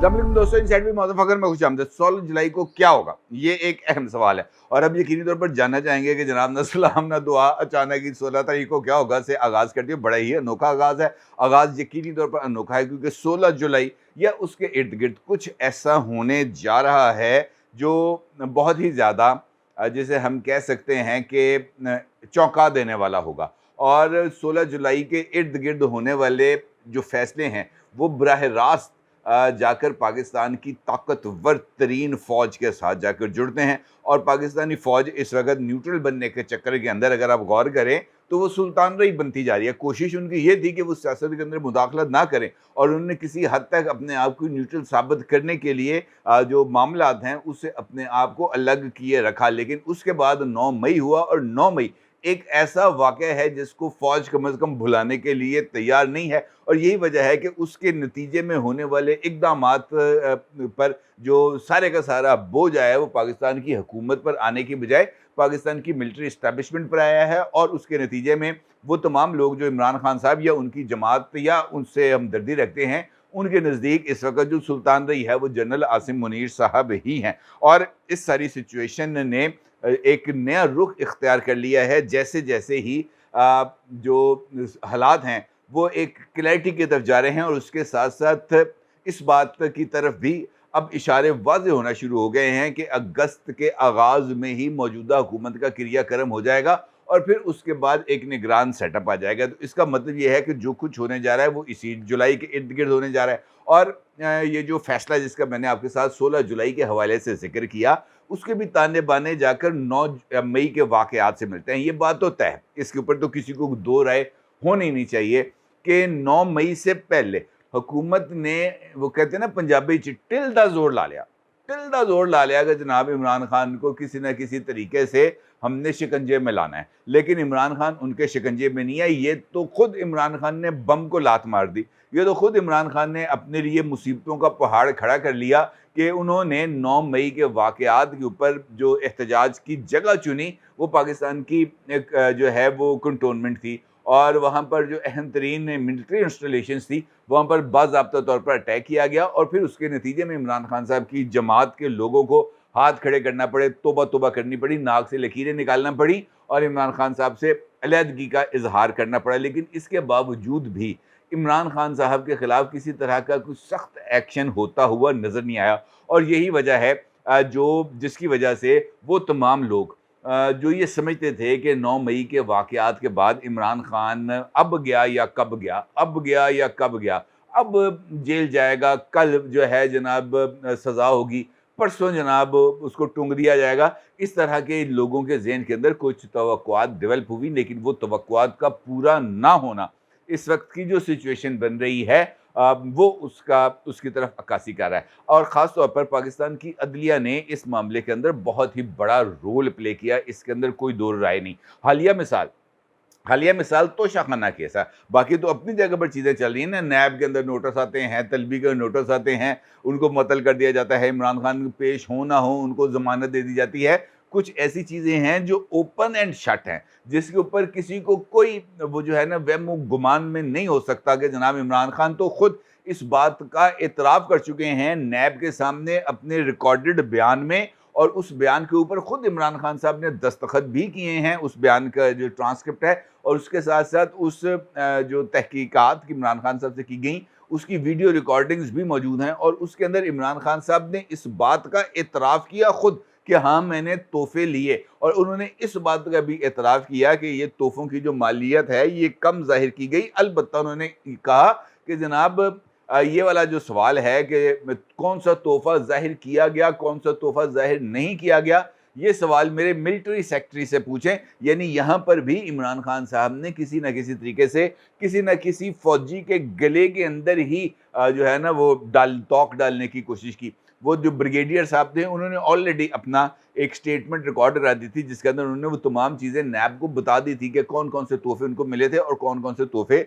अस्सलाम दोस्तों, inside with मौज़ूफ़ Fakhar में खुशामदीद। 16 जुलाई को क्या होगा, ये एक अहम सवाल है और अब यकीनी तौर पर जानना चाहेंगे कि जनाब न सलाम न दुआ अचानक ही 16 तारीख को क्या होगा से आगाज़ करती है। बड़ा ही अनोखा आगाज़ है। आगाज़ यकीनी तौर पर अनोखा है क्योंकि 16 जुलाई या उसके इर्द-गिर्द कुछ ऐसा होने जा रहा है जो बहुत ही ज़्यादा जिसे हम कह सकते हैं कि चौंका देने वाला होगा। और 16 जुलाई के इर्द-गिर्द होने वाले जो फ़ैसले हैं वो बराह रास्त जाकर पाकिस्तान की ताकतवर तरीन फ़ौज के साथ जाकर जुड़ते हैं और पाकिस्तानी फ़ौज इस वक़्त न्यूट्रल बनने के चक्कर के अंदर अगर आप गौर करें तो वो सुल्तान रही बनती जा रही है। कोशिश उनकी ये थी कि वो सियासत के अंदर मुदाखलत ना करें और उन्होंने किसी हद तक अपने आप को न्यूट्रल साबित करने के लिए जो मामलात हैं उससे अपने आप को अलग किए रखा। लेकिन उसके बाद 9 मई हुआ और 9 मई एक ऐसा वाक़या है जिसको फ़ौज कम अज़ कम भुलाने के लिए तैयार नहीं है और यही वजह है कि उसके नतीजे में होने वाले इक़दामात पर जो सारे का सारा बोझ आया है वो पाकिस्तान की हुकूमत पर आने की बजाय पाकिस्तान की मिलिट्री एस्टैब्लिशमेंट पर आया है और उसके नतीजे में वो तमाम लोग जो इमरान खान साहब या उनकी जमात या उनसे हमदर्दी रखते हैं, उनके नज़दीक इस वक़्त जो सुल्तान रही है वो जनरल आसिम मुनीर साहब ही हैं। और इस सारी सिचुएशन ने एक नया रुख इख्तियार कर लिया है जैसे-जैसे ही जो हालात हैं वो एक क्लैरिटी की तरफ जा रहे हैं और उसके साथ-साथ इस बात की तरफ भी अब इशारे वाज़ेह होना शुरू हो गए हैं कि अगस्त के आगाज़ में ही मौजूदा हुकूमत का क्रियाक्रम हो जाएगा और फिर उसके बाद एक निगरान सेटअप आ जाएगा। तो इसका मतलब ये है कि जो कुछ होने जा रहा है वो इसी जुलाई के इर्द-गिर्द होने जा रहा है और ये जो फ़ैसला जिसका मैंने आपके साथ 16 जुलाई के हवाले से ज़िक्र किया, उसके भी ताने-बाने जाकर 9 मई के वाक़यात से मिलते हैं। ये बात तो तय है, इसके ऊपर तो किसी को दो राय होनी नहीं चाहिए कि 9 मई से पहले हुकूमत ने वो कहते हैं ना पंजाबी च टिल दा जोर ला लिया कि जनाब इमरान खान को किसी न किसी तरीके से हमने शिकंजे में लाना है। लेकिन इमरान खान उनके शिकंजे में नहीं है, ये तो खुद इमरान खान ने बम को लात मार दी। ये तो खुद इमरान खान ने अपने लिए मुसीबतों का पहाड़ खड़ा कर लिया कि उन्होंने 9 मई के वाक़यात के ऊपर जो एहतजाज की जगह चुनी वो पाकिस्तान की एक जो है वो कंटोनमेंट थी और वहाँ पर जो अहम तरीन मिलिट्री इंस्टॉलेशंस थी वहाँ पर बाज़ाब्ता तौर पर अटैक किया गया और फिर उसके नतीजे में इमरान खान साहब की जमात के लोगों को हाथ खड़े करना पड़े, तौबा-तौबा करनी पड़ी, नाक से लकीरें निकालना पड़ी और इमरान खान साहब से अलहदगी का इज़हार करना पड़ा। लेकिन इसके बावजूद भी इमरान खान साहब के ख़िलाफ़ किसी तरह का कुछ सख्त एक्शन होता हुआ नज़र नहीं आया और यही वजह है जिसकी वजह से वो तमाम लोग जो ये समझते थे कि 9 मई के वाक़यात के बाद इमरान खान अब गया या कब गया, अब गया या कब गया, अब जेल जाएगा, कल जो है जनाब सज़ा होगी, परसों जनाब उसको टूंग दिया जाएगा। इस तरह के लोगों के ज़हन के अंदर कुछ तवक्कुआत डेवलप हुई, लेकिन वो तवक्कुआत का पूरा ना होना इस वक़्त की जो सिचुएशन बन रही है वो उसकी तरफ अक्कासी कर रहा है और ख़ास तौर पर पाकिस्तान की अदलिया ने इस मामले के अंदर बहुत ही बड़ा रोल प्ले किया, इसके अंदर कोई दो राय नहीं। हालिया मिसाल तोशाखाना केस है, बाकी तो अपनी जगह पर चीज़ें चल रही हैं ना। नैब के अंदर नोटिस आते हैं, तलबी के नोटिस आते हैं, उनको मुअत्तल कर दिया जाता है, इमरान खान पेश हो ना हो उनको ज़मानत दे दी जाती है। कुछ ऐसी चीज़ें हैं जो ओपन एंड शट हैं, जिसके ऊपर किसी को कोई वो जो है ना वहम गुमान में नहीं हो सकता कि जनाब इमरान खान तो खुद इस बात का एतराफ़ कर चुके हैं नैब के सामने अपने रिकॉर्डेड बयान में और उस बयान के ऊपर खुद इमरान खान साहब ने दस्तखत भी किए हैं। उस बयान का जो ट्रांसक्रिप्ट है और उसके साथ-साथ उस जो तहकीकात की इमरान खान साहब से की गई उसकी वीडियो रिकॉर्डिंग्स भी मौजूद हैं और उसके अंदर इमरान खान साहब ने इस बात का एतराफ़ किया खुद कि हाँ, मैंने तोहफ़े लिए और उन्होंने इस बात का भी एतराफ़ किया कि ये तोहफ़ों की जो मालियत है ये कम ज़ाहिर की गई। अलबत्ता उन्होंने कहा कि जनाब ये वाला जो सवाल है कि कौन-सा तोहफ़ा ज़ाहिर किया गया, कौन-सा तोहफ़ा ज़ाहिर नहीं किया गया, ये सवाल मेरे मिलिट्री सेक्रेटरी से पूछें। यानी यहाँ पर भी इमरान खान साहब ने किसी न किसी तरीके से किसी न किसी फ़ौजी के गले के अंदर ही जो है ना वो तोक डालने की कोशिश की। वो जो ब्रिगेडियर साहब थे उन्होंने ऑलरेडी अपना एक स्टेटमेंट रिकॉर्ड करा दी थी जिसके अंदर उन्होंने वो तमाम चीज़ें नैब को बता दी थी कि कौन-कौन से तोहफ़े उनको मिले थे और कौन-कौन से तोहफ़े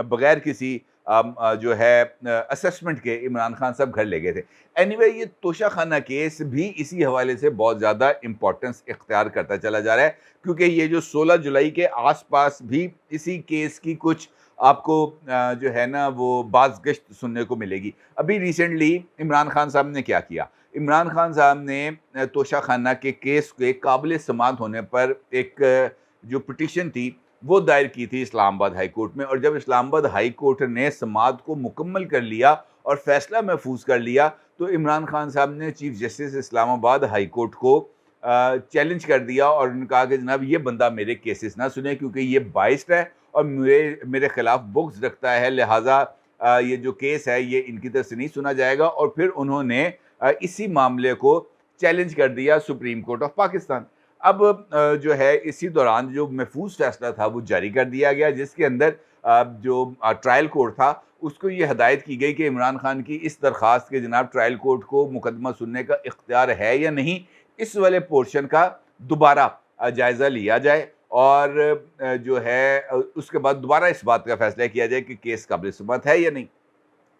बगैर किसी जो है असेसमेंट के इमरान खान साहब घर ले गए थे। एनीवे ये तोशाखाना केस भी इसी हवाले से बहुत ज़्यादा इम्पोर्टेंस इख्तियार करता चला जा रहा है, क्योंकि ये जो 16 जुलाई के आसपास भी इसी केस की कुछ आपको जो है ना वो बाज़गश्त सुनने को मिलेगी। अभी रिसेंटली इमरान खान साहब ने क्या किया? इमरान खान साहब ने तोशाखाना के केस के काबिल समाअत होने पर एक जो पिटीशन थी वो दायर की थी इस्लामाबाद हाई कोर्ट में, और जब इस्लामाबाद हाई कोर्ट ने समाअत को मुकम्मल कर लिया और फैसला महफूज कर लिया, तो इमरान खान साहब ने chief justice Islamabad high court को चैलेंज कर दिया और उन्होंने कहा कि जनाब ये बंदा मेरे केसेस ना सुने, क्योंकि ये बाइस्ड है और मेरे खिलाफ बुग्ज रखता है, लिहाजा ये जो केस है ये इनकी तरफ से नहीं सुना जाएगा। और फिर उन्होंने इसी मामले को चैलेंज कर दिया सुप्रीम कोर्ट ऑफ पाकिस्तान। अब जो है इसी दौरान जो महफूज फैसला था वो जारी कर दिया गया, जिसके अंदर जो ट्रायल कोर्ट था उसको ये हदायत की गई कि इमरान खान की इस दरख्वास्त के जनाब ट्रायल कोर्ट को मुकदमा सुनने का इख्तियार है या नहीं, इस वाले पोर्शन का दोबारा जायज़ा लिया जाए और जो है उसके बाद दोबारा इस बात का फैसला किया जाए कि केस काबिल सुमत है या नहीं।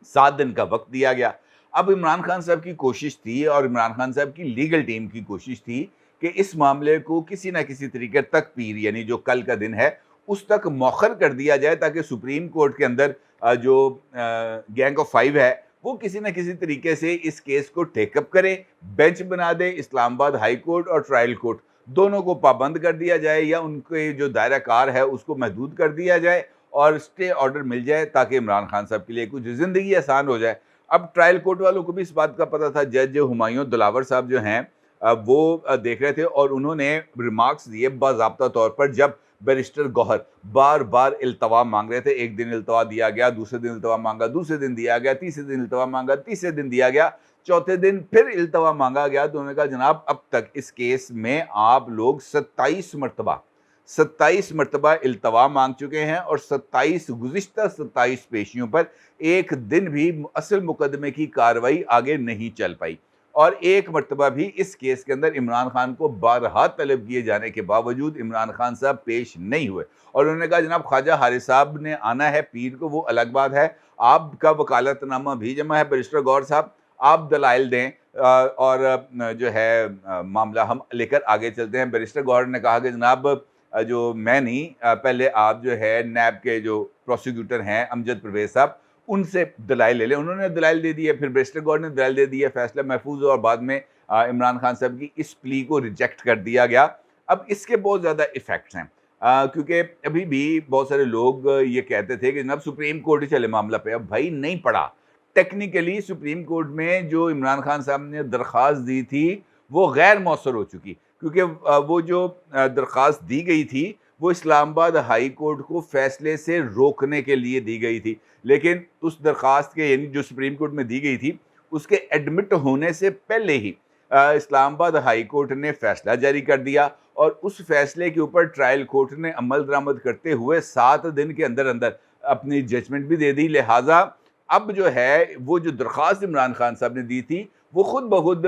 7 दिन का वक्त दिया गया। अब इमरान खान साहब की कोशिश थी और इमरान खान साहब की लीगल टीम की कोशिश थी कि इस मामले को किसी न किसी तरीके तक पीर यानी जो कल का दिन है उस तक मौखर कर दिया जाए, ताकि सुप्रीम कोर्ट के अंदर जो गैंग ऑफ 5 है वो किसी न किसी तरीके से इस केस को टेकअप करे, बेंच बना दे। इस्लामाबाद हाई कोर्ट और ट्रायल कोर्ट दोनों को पाबंद कर दिया जाए या उनके जो दायरा कार है उसको महदूद कर दिया जाए और स्टे ऑर्डर मिल जाए, ताकि इमरान खान साहब के लिए कुछ ज़िंदगी आसान हो जाए। अब ट्रायल कोर्ट वालों को भी इस बात का पता था। जज हुमायूं दिलावर साहब जो हैं वो देख रहे थे और उन्होंने रिमार्क्स दिए बाज़ाब्ता तौर पर, जब बैरिस्टर गौहर बार बार इल्तवा मांग रहे थे। एक दिन इल्तवा दिया गया, दूसरे दिन इल्तवा मांगा, दूसरे दिन दिया गया, तीसरे दिन इल्तवा मांगा, तीसरे दिन दिया गया, चौथे दिन फिर इल्तवा मांगा गया। तो उन्होंने कहा जनाब अब तक इस केस में आप लोग 27 मरतबा इल्तवा मांग चुके हैं और 27 पेशियों पर एक दिन भी असल मुकदमे की कार्रवाई आगे नहीं चल पाई, और एक मरतबा भी इस केस के अंदर इमरान खान को बारहा तलब किए जाने के बावजूद इमरान खान साहब पेश नहीं हुए। और उन्होंने कहा जनाब ख्वाजा हारिस साहब ने आना है पीर को, वो अलग बात है, आपका वकालतनामा भी जमा है बैरिस्टर गौहर साहब, आप दलाइल दें और जो है मामला हम लेकर आगे चलते हैं। बैरिस्टर गौहर ने कहा कि जनाब जो मैं नहीं, पहले आप जो है नैब के जो प्रोसिक्यूटर हैं अमजद परवेज़ साहब उनसे दलाइल ले लें। उन्होंने दलाइल दे दिए, फिर बैरिस्टर गौहर ने दलाइल दे दिए, फैसला महफूज हुआ और बाद में इमरान खान साहब की इस प्ली को रिजेक्ट कर दिया गया। अब इसके बहुत ज़्यादा इफ़ेक्ट्स हैं, क्योंकि अभी भी बहुत सारे लोग ये कहते थे कि जनाब सुप्रीम कोर्ट ही चले मामला पे। अब भाई नहीं पड़ा। टेक्निकली सुप्रीम कोर्ट में जो इमरान खान साहब ने दरख्वास्त दी थी वो गैर मौसर हो चुकी, क्योंकि वो जो दरख्वास्त दी गई थी वो इस्लामाबाद हाई कोर्ट को फैसले से रोकने के लिए दी गई थी, लेकिन उस दरख्वास्त के यानी जो सुप्रीम कोर्ट में दी गई थी उसके एडमिट होने से पहले ही इस्लामाबाद हाई कोर्ट ने फैसला जारी कर दिया और उस फैसले के ऊपर ट्रायल कोर्ट ने अमल दरामद करते हुए 7 दिन के अंदर अंदर अपनी जजमेंट भी दे दी। लिहाजा अब जो है वो जो दरख्वास्त इमरान खान साहब ने दी थी वो खुद ब खुद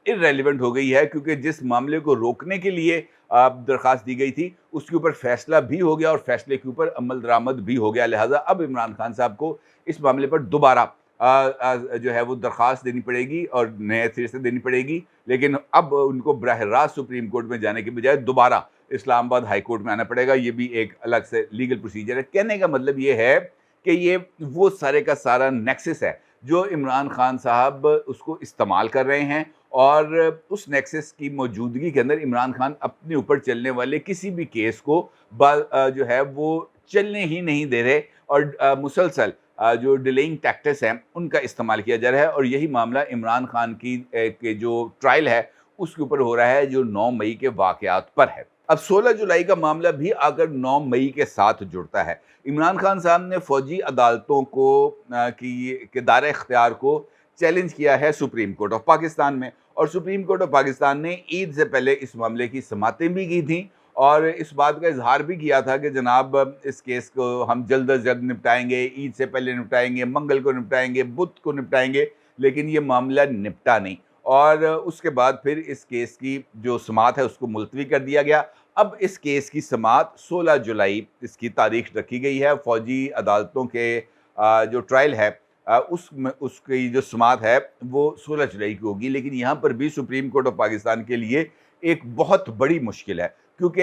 इर्रेलेवेंट हो गई है, क्योंकि जिस मामले को रोकने के लिए दरख्वास्त दी गई थी उसके ऊपर फैसला भी हो गया और फैसले के ऊपर अमल दरामद भी हो गया। लिहाजा अब इमरान खान साहब को इस मामले पर दोबारा जो है वो दरख्वास्त देनी पड़ेगी और नए सिरे से देनी पड़ेगी, लेकिन अब उनको बराह रास्त सुप्रीम कोर्ट में जाने के बजाय दोबारा इस्लामाबाद हाई कोर्ट में आना पड़ेगा। ये भी एक अलग से लीगल प्रोसीजर है। कहने का मतलब ये है कि ये वो सारे का सारा नेक्सस है जो इमरान खान साहब उसको इस्तेमाल कर रहे हैं, और उस नेक्सस की मौजूदगी के अंदर इमरान खान अपने ऊपर चलने वाले किसी भी केस को जो है वो चलने ही नहीं दे रहे, और मुसलसल जो डिलेइंग टैक्टिक्स हैं उनका इस्तेमाल किया जा रहा है। और यही मामला इमरान खान की के जो ट्रायल है उसके ऊपर हो रहा है, जो 9 मई के वाक़यात पर है। अब 16 जुलाई का मामला भी आकर 9 मई के साथ जुड़ता है। इमरान खान साहब ने फ़ौजी अदालतों को के दायरे इख्तियार को चैलेंज किया है सुप्रीम कोर्ट ऑफ पाकिस्तान में, और सुप्रीम कोर्ट ऑफ पाकिस्तान ने ईद से पहले इस मामले की समातें भी की थी और इस बात का इजहार भी किया था कि जनाब इस केस को हम जल्द अज जल्द निपटाएंगे, ईद से पहले निपटाएंगे, मंगल को निपटाएंगे, बुध को निपटाएंगे, लेकिन ये मामला निपटा नहीं और उसके बाद फिर इस केस की जो समाअत है उसको मुलतवी कर दिया गया। अब इस केस की समाअत 16 जुलाई इसकी तारीख रखी गई है। फ़ौजी अदालतों के जो ट्रायल है उसकी जो समाअत है वो 16 जुलाई को होगी। लेकिन यहाँ पर भी सुप्रीम कोर्ट ऑफ पाकिस्तान के लिए एक बहुत बड़ी मुश्किल है, क्योंकि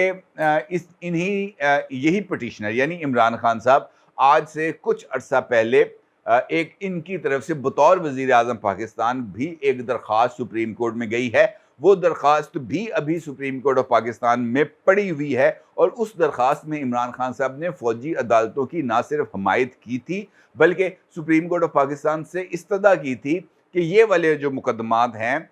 यही पिटिशनर यानी इमरान खान साहब आज से कुछ अरसा पहले एक इनकी तरफ से बतौर वज़ीर आज़म पाकिस्तान भी एक दरख्वास्त सुप्रीम कोर्ट में गई है। वो दरख्वास्त भी अभी सुप्रीम कोर्ट ऑफ पाकिस्तान में पड़ी हुई है और उस दरख्वास्त में इमरान खान साहब ने फ़ौजी अदालतों की ना सिर्फ हमायत की थी, बल्कि सुप्रीम कोर्ट ऑफ पाकिस्तान से इस्तदा की थी कि ये वाले जो मुकदमात हैं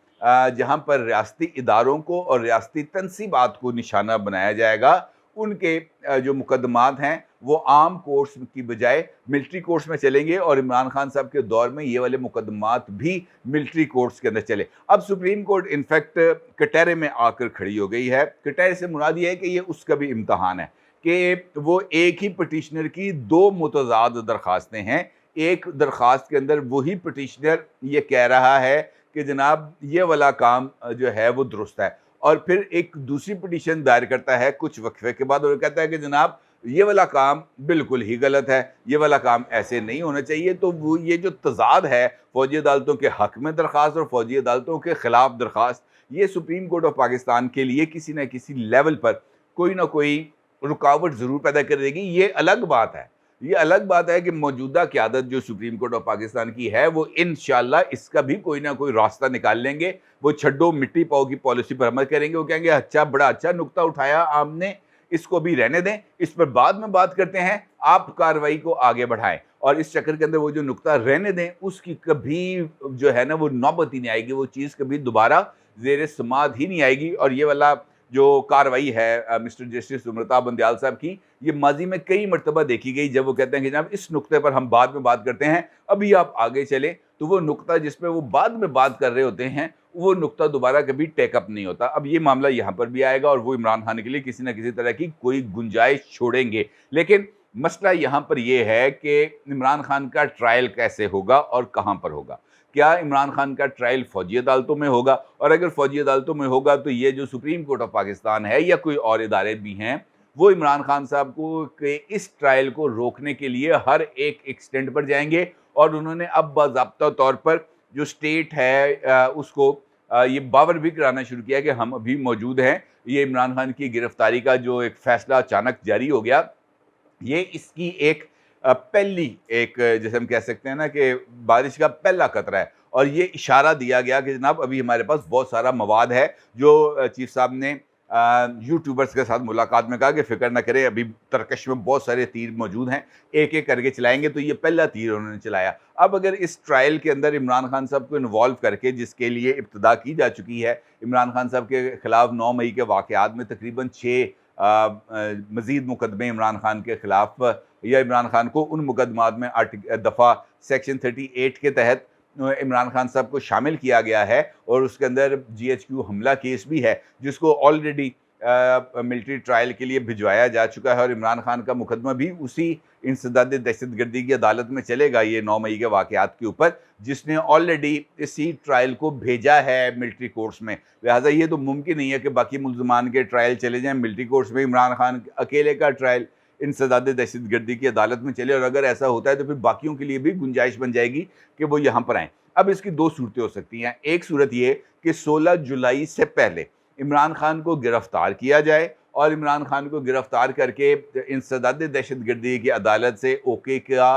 जहाँ पर रियासती इदारों को और रियासती तनसीबात को निशाना बनाया जाएगा, उनके जो मुकदमात हैं वो आम कोर्ट्स की बजाय मिलिट्री कोर्ट्स में चलेंगे और इमरान खान साहब के दौर में ये वाले मुकदमात भी मिलिट्री कोर्ट्स के अंदर चले। अब सुप्रीम कोर्ट इनफैक्ट कटहरे में आकर खड़ी हो गई है। कटहरे से मुराद ये है कि ये उसका भी इम्तहान है कि वो एक ही पिटिशनर की दो मुतज़ाद दरख्वास्तें हैं। एक दरख्वास्त के अंदर वही पिटिशनर ये कह रहा है कि जनाब ये वाला काम जो है वो दुरुस्त है, और फिर एक दूसरी पिटिशन दायर करता है कुछ वक्फे के बाद और कहता है कि जनाब ये वाला काम बिल्कुल ही गलत है, ये वाला काम ऐसे नहीं होना चाहिए। तो वो ये जो तज़ाद है फ़ौजी अदालतों के हक़ में दरख्वास्त और फ़ौजी अदालतों के ख़िलाफ़ दरख्वास्त, ये सुप्रीम कोर्ट ऑफ पाकिस्तान के लिए किसी न किसी लेवल पर कोई ना कोई रुकावट ज़रूर पैदा कर देगी। ये अलग बात है, ये अलग बात है कि मौजूदा क़यादत जो सुप्रीम कोर्ट ऑफ पाकिस्तान की है वो इंशाअल्लाह इसका भी कोई ना कोई रास्ता निकाल लेंगे। वो छड्डो मिट्टी पाओ की पॉलिसी पर अमल करेंगे। वो कहेंगे अच्छा, बड़ा अच्छा नुक्ता उठाया आपने, इसको भी रहने दें, इस पर बाद में बात करते हैं, आप कार्रवाई को आगे बढ़ाएं। और इस चक्कर के अंदर वो जो नुक्ता रहने दें उसकी कभी जो है ना वो नौबत ही नहीं आएगी, वो चीज़ कभी दोबारा ज़ेर समाअत ही नहीं आएगी। और ये वाला जो कार्रवाई है मिस्टर जस्टिस उमरता बंदयाल साहब की, ये माजी में कई मरतबा देखी गई जब वो कहते हैं कि जनाब इस नुक्ते पर हम बाद में बात करते हैं, अभी आप आगे चलें, तो वो नुक्ता जिस पे वो बाद में बात कर रहे होते हैं वो नुक्ता दोबारा कभी टेकअप नहीं होता। अब ये मामला यहाँ पर भी आएगा और वो इमरान खान के लिए किसी न किसी तरह की कोई गुंजाइश छोड़ेंगे। लेकिन मसला यहाँ पर यह है कि इमरान खान का ट्रायल कैसे होगा और कहाँ पर होगा। क्या इमरान खान का ट्रायल फ़ौजी अदालतों में होगा? और अगर फ़ौजी अदालतों में होगा तो ये जो सुप्रीम कोर्ट ऑफ पाकिस्तान है या कोई और इदारे भी हैं, वो इमरान खान साहब को के इस ट्रायल को रोकने के लिए हर एक एक्सटेंट पर जाएंगे। और उन्होंने अब बाज़ाब्ता तौर पर जो स्टेट है उसको ये बावर भी कराना शुरू किया कि हम अभी मौजूद हैं। ये इमरान खान की गिरफ्तारी का जो एक फ़ैसला अचानक जारी हो गया, ये इसकी एक पहली एक जैसे हम कह सकते हैं ना कि बारिश का पहला कतरा है। और ये इशारा दिया गया कि जनाब अभी हमारे पास बहुत सारा मवाद है, जो चीफ साहब ने यूट्यूबर्स के साथ मुलाकात में कहा कि फ़िक्र न करें, अभी तरकश में बहुत सारे तीर मौजूद हैं, एक एक करके चलाएंगे। तो ये पहला तीर उन्होंने चलाया। अब अगर इस ट्रायल के अंदर इमरान खान साहब को इन्वॉल्व करके, जिसके लिए इब्तिदा की जा चुकी है, इमरान खान साहब के ख़िलाफ़ 9 मई के वाक़यात में तकरीबन 6 मज़ीद मुकदमे इमरान खान के ख़िलाफ़ या इमरान खान को उन मुकदमात में दफ़ा सेक्शन 38 के तहत इमरान खान साहब को शामिल किया गया है। और उसके अंदर GHQ हमला केस भी है जिसको ऑलरेडी मिलिट्री ट्रायल के लिए भिजवाया जा चुका है। और इमरान खान का मुकदमा भी उसी इंसदाद दहशतगर्दी की अदालत में चलेगा, ये 9 मई के वाक़यात के ऊपर, जिसने ऑलरेडी इसी ट्रायल को भेजा है मिलिट्री कोर्ट्स में। लिहाजा ये तो मुमकिन नहीं है कि बाकी मुल्ज़मान के ट्रायल चले जाएँ मिलिट्री कोर्ट्स में, इमरान खान अकेले का ट्रायल इंसदाद दहशतगर्दी की अदालत में चले। और अगर ऐसा होता है तो फिर बाकियों के लिए भी गुंजाइश बन जाएगी कि वो यहाँ पर आएँ। अब इसकी 2 सूरतें हो सकती हैं। एक सूरत ये कि 16 जुलाई से पहले इमरान खान को गिरफ़्तार किया जाए और इमरान खान को गिरफ़्तार करके इंसदाद दहशतगर्दी की अदालत से ओके का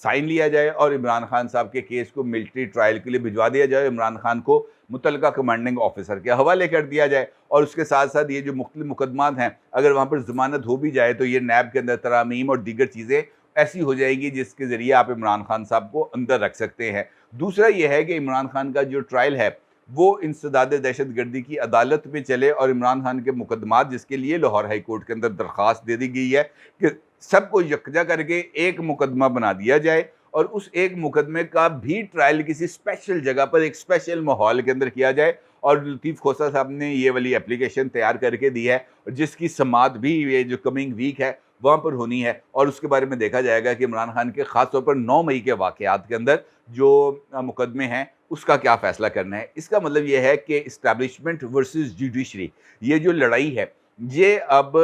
साइन लिया जाए और इमरान खान साहब के केस को मिलिट्री ट्रायल के लिए भिजवा दिया जाए, इमरान खान को मुतलका कमांडिंग ऑफिसर के हवाले कर दिया जाए। और उसके साथ साथ ये जो मुख्तलिफ मुकदमात हैं, अगर वहाँ पर ज़मानत हो भी जाए तो ये नैब के अंदर तरामीम और दीगर चीज़ें ऐसी हो जाएगी जिसके ज़रिए आप इमरान खान साहब को अंदर रख सकते हैं। दूसरा ये है कि इमरान खान का जो ट्रायल है वो इंसदाद दहशतगर्दी की अदालत में चले और इमरान खान के मुकदमात, जिसके लिए लाहौर हाई कोर्ट के अंदर दरख्वास्त दे दी गई है कि सबको यकजा करके एक मुकदमा बना दिया जाए और उस एक मुकदमे का भी ट्रायल किसी स्पेशल जगह पर एक स्पेशल माहौल के अंदर किया जाए। और लतीफ़ खोसा साहब ने ये वाली एप्लीकेशन तैयार करके दी है, जिसकी समाअत भी ये जो कमिंग वीक है वहाँ पर होनी है। और उसके बारे में देखा जाएगा कि इमरान खान के ख़ास तौर पर 9 मई के वाक़यात के अंदर जो मुकदमे हैं उसका क्या फ़ैसला करना है। इसका मतलब ये है कि इस्टेब्लिशमेंट वर्सेस जुडिशरी, ये जो लड़ाई है ये अब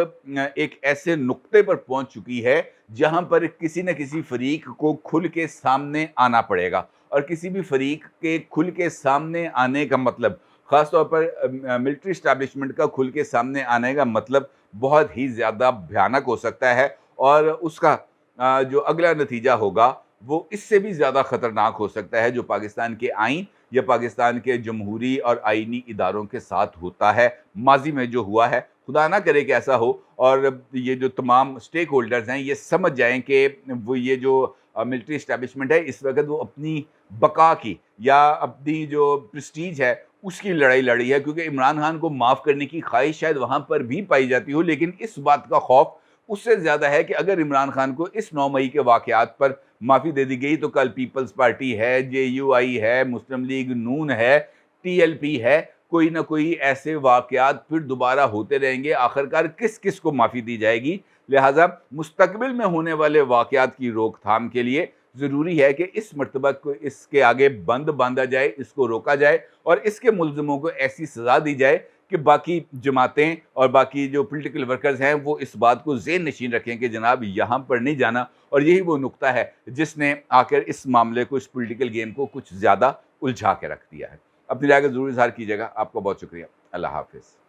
एक ऐसे नुक्ते पर पहुंच चुकी है जहां पर किसी न किसी फरीक को खुल के सामने आना पड़ेगा। और किसी भी फरीक के खुल के सामने आने का मतलब, ख़ास तौर पर मिलिट्री एस्टेब्लिशमेंट का खुल के सामने आने का मतलब बहुत ही ज़्यादा भयानक हो सकता है। और उसका जो अगला नतीजा होगा वो इससे भी ज़्यादा ख़तरनाक हो सकता है, जो पाकिस्तान के आइन या पाकिस्तान के जमहूरी और आइनी इदारों के साथ होता है, माज़ी में जो हुआ है। खुदा ना करे कि ऐसा हो और ये जो तमाम स्टेक होल्डर्स हैं ये समझ जाएँ कि वो ये जो मिलिट्री एस्टेब्लिशमेंट है इस वक़्त वो अपनी बका की या अपनी जो प्रेस्टीज है उसकी लड़ाई लड़ी है, क्योंकि इमरान खान को माफ़ करने की ख़्वाहिश शायद वहाँ पर भी पाई जाती हो, लेकिन इस बात का खौफ उससे ज़्यादा है कि अगर इमरान खान को इस 9 मई के वाक़यात पर माफ़ी दे दी गई तो कल पीपल्स पार्टी है, जेयूआई है, मुस्लिम लीग नून है, टीएलपी है, कोई ना कोई ऐसे वाक़यात फिर दोबारा होते रहेंगे। आखिरकार किस-किस को माफ़ी दी जाएगी? लिहाज़ा मुस्तक़बिल में होने वाले वाक़यात की रोकथाम के लिए ज़रूरी है कि इस मर्तबा को इसके आगे बंद बाँधा जाए, इसको रोका जाए और इसके मुल्ज़िमों को ऐसी सज़ा दी जाए कि बाकी जमातें और बाकी जो पॉलिटिकल वर्कर्स हैं वो इस बात को ज़ेहन नशीन रखें कि जनाब यहाँ पर नहीं जाना। और यही वो नुक्ता है जिसने आखिर इस मामले को, इस पॉलिटिकल गेम को कुछ ज़्यादा उलझा के रख दिया है। अपनी राय का ज़रूर इज़हार कीजिएगा। आपका बहुत शुक्रिया। अल्लाह हाफ़िज़।